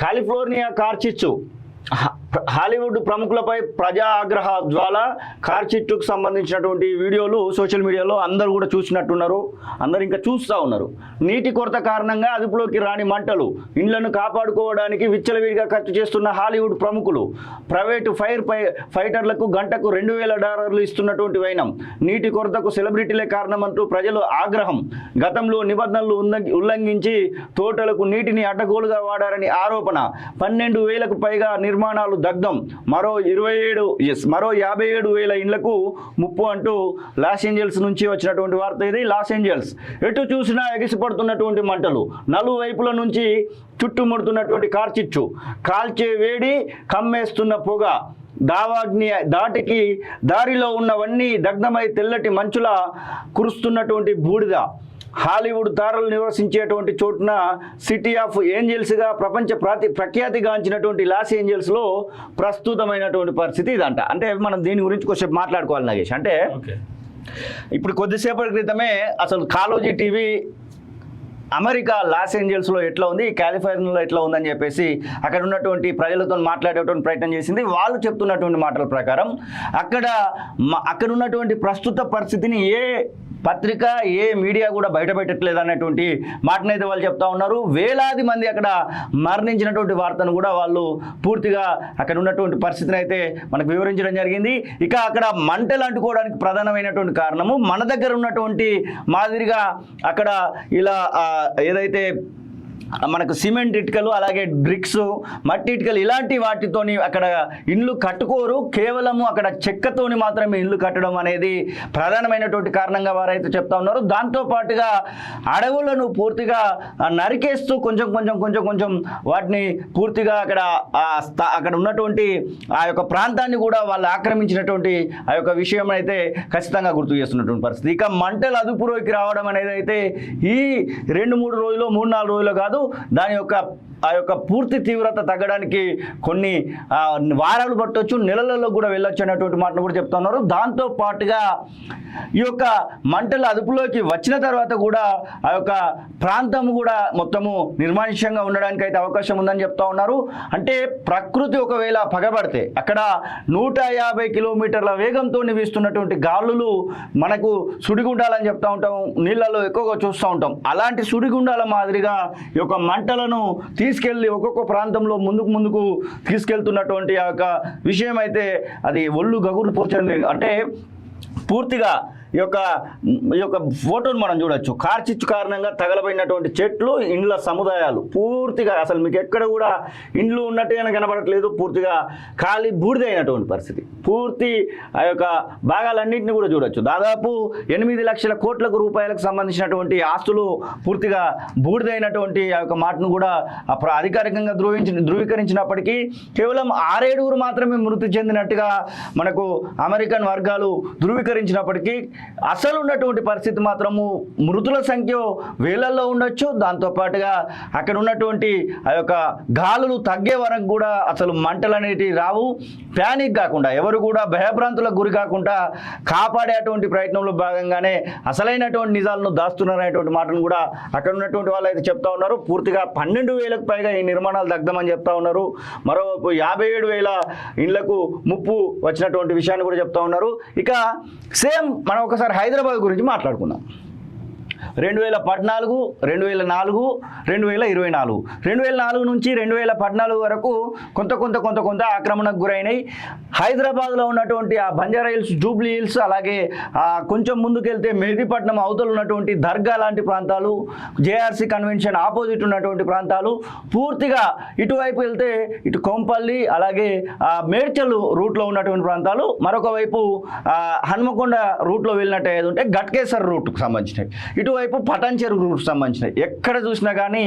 California కార్చిచ్చు Hollywood ప్రముఖులపై ప్రజా ఆగ్రహ జ్వాల కార్చిచ్చుకు సంబంధించినటువంటి వీడియోలు సోషల్ మీడియాలో అందరూ కూడా చూసినట్టున్నారు. అందరూ ఇంకా చూస్తూ ఉన్నారు. నీటి కొరత కారణంగా అదుపులోకి రాని మంటలు, ఇండ్లను కాపాడుకోవడానికి విచ్చలవిడిగా ఖర్చు చేస్తున్న హాలీవుడ్ ప్రముఖులు, ప్రైవేటు ఫైటర్లకు గంటకు $2,000 ఇస్తున్నటువంటి వైనం, నీటి కొరతకు సెలబ్రిటీలే కారణమంటూ ప్రజలు ఆగ్రహం, గతంలో నిబంధనలు ఉల్లంఘించి తోటలకు నీటిని అడ్డగోలుగా వాడారని ఆరోపణ, 12,000కు పైగా నిర్మాణాలు దగ్ధం, మరో 57,000 ఇండ్లకు ముప్పు అంటూ లాస్ ఏంజల్స్ నుంచి వచ్చినటువంటి వార్త ఇది. లాస్ ఏంజల్స్ ఎటు చూసినా ఎగిసిపడుతున్నటువంటి మంటలు, నలువైపుల నుంచి చుట్టుముడుతున్నటువంటి కార్చిచ్చు, కాల్చే వేడి, కమ్మేస్తున్న పొగ, దావాగ్ని దాటికి దారిలో ఉన్నవన్నీ దగ్ధమై తెల్లటి మంచులా కురుస్తున్నటువంటి బూడిద. హాలీవుడ్ తారలు నివసించేటువంటి చోటున సిటీ ఆఫ్ ఏంజల్స్గా ప్రఖ్యాతిగాంచినటువంటి లాస్ ఏంజల్స్లో ప్రస్తుతమైనటువంటి పరిస్థితి ఇదంట. అంటే మనం దీని గురించి కొంచెం మాట్లాడుకోవాలి నాగేష్. అంటే ఇప్పుడు కొద్దిసేపటి క్రితమే అసలు కాలోజీ టీవీ అమెరికా లాస్ ఏంజల్స్లో ఎట్లా ఉంది, కాలిఫోర్నియాలో ఎట్లా ఉందని చెప్పేసి అక్కడ ఉన్నటువంటి ప్రజలతో మాట్లాడేటువంటి ప్రయత్నం చేసింది. వాళ్ళు చెప్తున్నటువంటి మాటల ప్రకారం అక్కడ ఉన్నటువంటి ప్రస్తుత పరిస్థితిని ఏ పత్రిక ఏ మీడియా కూడా బయటపెట్టట్లేదు అన్నటువంటి మాటనైతే వాళ్ళు చెప్తా ఉన్నారు. వేలాది మంది అక్కడ మరణించినటువంటి వార్తను కూడా వాళ్ళు పూర్తిగా అక్కడ ఉన్నటువంటి పరిస్థితిని అయితే మనకు వివరించడం జరిగింది. ఇక అక్కడ మంటలు అంటుకోవడానికి ప్రధానమైనటువంటి కారణము మన దగ్గర ఉన్నటువంటి మాదిరిగా అక్కడ ఇలా ఏదైతే మనకు సిమెంట్ ఇటుకలు, అలాగే బ్రిక్స్, మట్టి ఇటుకలు ఇలాంటి వాటితోని అక్కడ ఇండ్లు కట్టుకోరు. కేవలము అక్కడ చెక్కతోని మాత్రమే ఇల్లు కట్టడం అనేది ప్రధానమైనటువంటి కారణంగా వారైతే చెప్తా ఉన్నారు. దాంతోపాటుగా అడవులను పూర్తిగా నరికేస్తూ కొంచెం వాటిని పూర్తిగా అక్కడ ఉన్నటువంటి ఆ యొక్క ప్రాంతాన్ని కూడా వాళ్ళు ఆక్రమించినటువంటి ఆ యొక్క విషయం అయితే ఖచ్చితంగా గుర్తు చేస్తున్నటువంటి పరిస్థితి. ఇక మంటలు అదుపులోకి రావడం అనేది అయితే ఈ 2-3 రోజులు 3-4 రోజులు కాదు, దాని యొక్క ఆ యొక్క పూర్తి తీవ్రత తగ్గడానికి కొన్ని వారాలు పట్టవచ్చు, నెలలలో కూడా వెళ్ళొచ్చు అనేటువంటి మాటను కూడా చెప్తా ఉన్నారు. దాంతోపాటుగా ఈ యొక్క మంటలు అదుపులోకి వచ్చిన తర్వాత కూడా ఆ యొక్క ప్రాంతం కూడా మొత్తము నిర్మానుష్యంగా ఉండడానికి అయితే అవకాశం ఉందని చెప్తా ఉన్నారు. అంటే ప్రకృతి ఒకవేళ పగబడితే అక్కడ 150 కిలోమీటర్ల వేగంతో వీస్తున్నటువంటి గాలులు మనకు సుడిగుండాలని చెప్తా ఉంటాం, నీళ్ళలో ఎక్కువగా చూస్తూ ఉంటాం. అలాంటి సుడిగుండాల మాదిరిగా ఈ యొక్క మంటలను తీసుకెళ్ళి ఒక్కొక్క ప్రాంతంలో ముందుకు తీసుకెళ్తున్నటువంటి ఆ యొక్క విషయం అయితే అది ఒళ్ళు గగురు పోర్చండి. అంటే పూర్తిగా ఈ యొక్క ఫోటోను మనం చూడొచ్చు. కార్చిచ్చు కారణంగా తగలబడినటువంటి చెట్లు, ఇండ్ల సముదాయాలు పూర్తిగా అసలు మీకు ఎక్కడ కూడా ఇండ్లు ఉన్నట్టుగానే కనబడట్లేదు. పూర్తిగా ఖాళీ బూడిదైనటువంటి పరిస్థితి. పూర్తి ఆ యొక్క భాగాలన్నింటినీ కూడా చూడొచ్చు. దాదాపు 8 లక్షల కోట్ల రూపాయలకు సంబంధించినటువంటి ఆస్తులు పూర్తిగా బూడిదైనటువంటి ఆ యొక్క మాటను కూడా అధికారికంగా ధృవీకరించినప్పటికీ కేవలం 6-7 మాత్రమే మృతి చెందినట్టుగా మనకు అమెరికన్ వర్గాలు ధృవీకరించినప్పటికీ అసలు ఉన్నటువంటి పరిస్థితి మాత్రము మృతుల సంఖ్య వేలల్లో ఉండొచ్చు. దాంతోపాటుగా అక్కడ ఉన్నటువంటి ఆ యొక్క గాలులు తగ్గే వరకు కూడా అసలు మంటలు అనేటివి రావు. ప్యానిక్ కాకుండా ఎవరు కూడా భయభ్రాంతులకు గురి కాకుండా కాపాడేటువంటి ప్రయత్నంలో భాగంగానే అసలైనటువంటి నిజాలను దాస్తున్నారనేటువంటి మాటను కూడా అక్కడ ఉన్నటువంటి వాళ్ళు అయితే చెప్తా ఉన్నారు. పూర్తిగా 12,000కు పైగా ఈ నిర్మాణాలు దగ్ధమని చెప్తా ఉన్నారు. మరోవైపు 57,000 ఇండ్లకు ముప్పు వచ్చినటువంటి విషయాన్ని కూడా చెప్తా ఉన్నారు. ఇక సేమ్ మనం ఒకసారి హైదరాబాద్ గురించి మాట్లాడుకుందాం. 2014, 2004, 2024, 2004 నుంచి 2014 వరకు కొంత ఆక్రమణకు గురైనాయి. హైదరాబాద్లో ఉన్నటువంటి ఆ బంజారా హిల్స్, జూబ్లీ హిల్స్, అలాగే కొంచెం ముందుకెళ్తే మెహదీపట్నం అవతల ఉన్నటువంటి దర్గా లాంటి ప్రాంతాలు, జేఆర్సీ కన్వెన్షన్ ఆపోజిట్ ఉన్నటువంటి ప్రాంతాలు, పూర్తిగా ఇటువైపు వెళ్తే ఇటు కొంపల్లి, అలాగే మేడ్చల్ రూట్లో ఉన్నటువంటి ప్రాంతాలు, మరొక వైపు హన్మకొండ రూట్లో వెళ్ళినట్టు ఏది ఉంటే గట్కేసర్ రూట్కు సంబంధించినవి, ఇటువైపు పటాన్చెరు రూట్కి సంబంధించినవి. ఎక్కడ చూసినా కానీ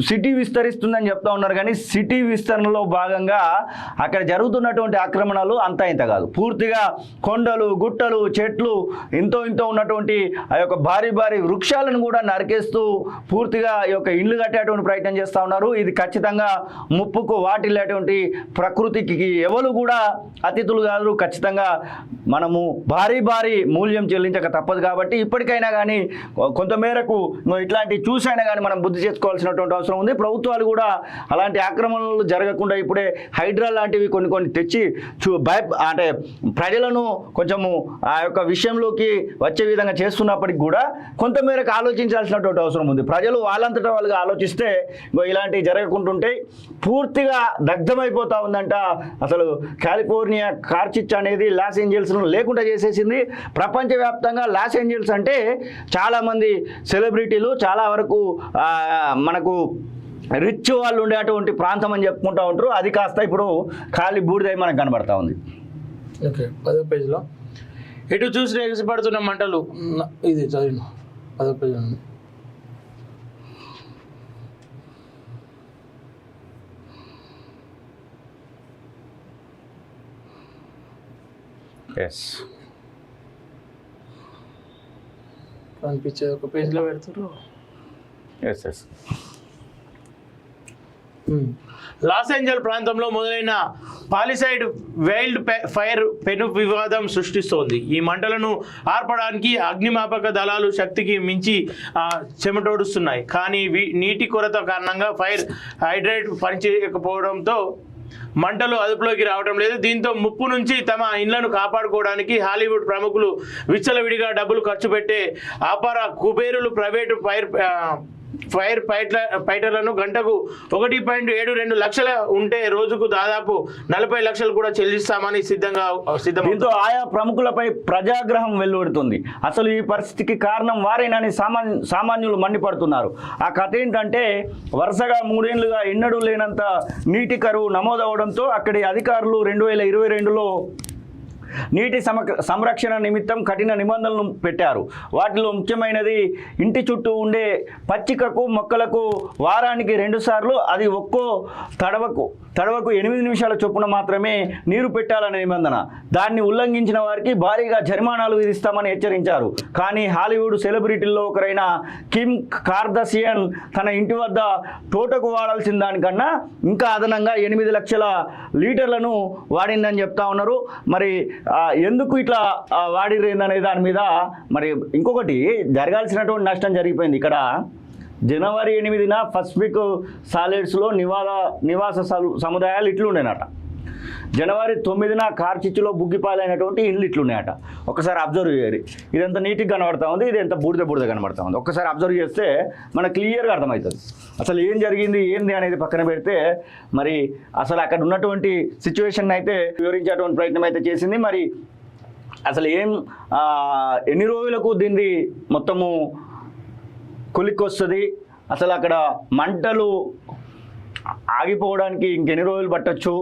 సిటీ విస్తరిస్తుందని చెప్తా ఉన్నారు. కానీ సిటీ విస్తరణలో భాగంగా అక్కడ జరుగుతున్నటువంటి ఆక్రమణలు అంతా ఇంత కాదు. పూర్తిగా కొండలు, గుట్టలు, చెట్లు, ఇంతో ఉన్నటువంటి ఆ యొక్క భారీ వృక్షాలను కూడా నరికేస్తూ పూర్తిగా ఈ యొక్క ఇల్లు కట్టేటువంటి ప్రయత్నం చేస్తూ ఉన్నారు. ఇది ఖచ్చితంగా ముప్పుకు వాటిల్లేటువంటి ప్రకృతికి ఎవరు కూడా అతిథులు కాదు. ఖచ్చితంగా మనము భారీ మూల్యం చెల్లించక తప్పదు. కాబట్టి ఇప్పటికైనా కానీ కొంతమేరకు ఇట్లాంటివి చూసైనా కానీ మనం బుద్ధి చేసుకోవాల్సినటువంటి అవసరం ఉంది. ప్రభుత్వాలు కూడా అలాంటి ఆక్రమణలు జరగకుండా ఇప్పుడే హైడ్రా లాంటివి కొన్ని తెచ్చి అంటే ప్రజలను కొంచెము ఆ యొక్క విషయంలోకి వచ్చే విధంగా చేస్తున్నప్పటికి కూడా కొంతమేరకు ఆలోచించాల్సినటువంటి అవసరం ఉంది. ప్రజలు వాళ్ళంతటా వాళ్ళుగా ఆలోచిస్తే ఇలాంటివి జరగకుంటుంటే పూర్తిగా దగ్ధమైపోతూ ఉందంట. అసలు కాలిఫోర్నియా కార్చిచ్చు అనేది లాస్ ఏంజల్స్ను లేకుండా చేసేసింది. ప్రపంచవ్యాప్తంగా లాస్ ఏంజల్స్ అంటే చాలామంది సెలబ్రిటీలు చాలా వరకు మనకు రిచ్ వాళ్ళు ఉండేటువంటి ప్రాంతం అని చెప్పుకుంటూ ఉంటారు. అది కాస్త ఇప్పుడు ఖాళీ బూడిదై మనకు కనబడతా ఉంది. ఓకే, 10వ పేజీలో ఎటు చూసి ఎగిసిపడుతున్న మంటలు, ఇది చదివిన 10వ పేజీలో ఉంది. కనిపించేది ఒక పేజీలో పెడతారు. లాస్ ఏంజల్ ప్రాంతంలో మొదలైన పాలిసైడ్ వైల్డ్ ఫైర్ పెను వివాదం సృష్టిస్తోంది. ఈ మంటలను ఆర్పడానికి అగ్నిమాపక దళాలు శక్తికి మించి చెమటోడుస్తున్నాయి. కానీ నీటి కొరత కారణంగా ఫైర్ హైడ్రేట్ పనిచేయకపోవడంతో మంటలు అదుపులోకి రావడం లేదు. దీంతో ముప్పు నుంచి తమ ఇళ్లను కాపాడుకోవడానికి హాలీవుడ్ ప్రముఖులు విచ్చలవిడిగా డబ్బులు ఖర్చు పెట్టే అపార కుబేరులు ప్రైవేటు ఫైర్ ఫైటర్లను గంటకు 1.72 లక్షల ఉంటే రోజుకు దాదాపు 40 లక్షలు కూడా చెల్లిస్తామని దీంతో ఆయా ప్రముఖులపై ప్రజాగ్రహం వెల్లువడుతుంది. అసలు ఈ పరిస్థితికి కారణం వారేనని సామాన్యులు మండిపడుతున్నారు. ఆ కథ ఏంటంటే వరుసగా 3 ఏళ్లుగా ఎన్నడూ లేనంత నీటి కరువు నమోదవడంతో అక్కడి అధికారులు 2022లో నీటి సంరక్షణ నిమిత్తం కఠిన నిబంధనలు పెట్టారు. వాటిలో ముఖ్యమైనది ఇంటి చుట్టూ ఉండే పచ్చికకు మొక్కలకు వారానికి 2 సార్లు, అది ఒక్కో తడవకు 8 నిమిషాల చొప్పున మాత్రమే నీరు పెట్టాలనే నిబంధన. దాన్ని ఉల్లంఘించిన వారికి భారీగా జరిమానాలు విధిస్తామని హెచ్చరించారు. కానీ హాలీవుడ్ సెలబ్రిటీల్లో ఒకరైన కిమ్ కార్దషియన్ తన ఇంటి వద్ద తోటకు వాడాల్సిన దానికన్నా ఇంకా అదనంగా 8 లక్షల లీటర్లను వాడిందని చెప్తా ఉన్నారు. మరి ఎందుకు ఇట్లా వాడిరేందనే దాని మీద మరి ఇంకొకటి జరగాల్సినటువంటి నష్టం జరిగిపోయింది. ఇక్కడ జనవరి 8న పసిఫిక్ సాలిడ్స్లో నివాస సముదాయాలు ఇట్లుండేనట. జనవరి 9న కార్చిచ్చులో బుగ్గిపాలైనటువంటి ఇండ్లు ఇట్లున్నాయట. ఒకసారి అబ్జర్వ్ చేయాలి. ఇది ఎంత నీట్గా కనబడతా ఉంది, ఇది ఎంత బూడిద కనబడతా ఉంది. ఒక్కసారి అబ్జర్వ్ చేస్తే మనకు క్లియర్గా అర్థమవుతుంది అసలు ఏం జరిగింది ఏంది అనేది. పక్కన పెడితే మరి అసలు అక్కడ ఉన్నటువంటి సిచ్యువేషన్ అయితే వివరించేటువంటి ప్రయత్నం అయితే చేసింది. మరి అసలు ఎన్ని రోజులకు దీన్ని మొత్తము కొలిక్కొస్తుంది, అసలు అక్కడ మంటలు ఆగిపోవడానికి ఇంకెన్ని రోజులు పట్టొచ్చు,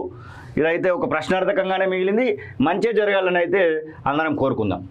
ఇదైతే ఒక ప్రశ్నార్థకంగానే మిగిలింది. మంచి జరగాలని అయితే అందరం కోరుకుందాం.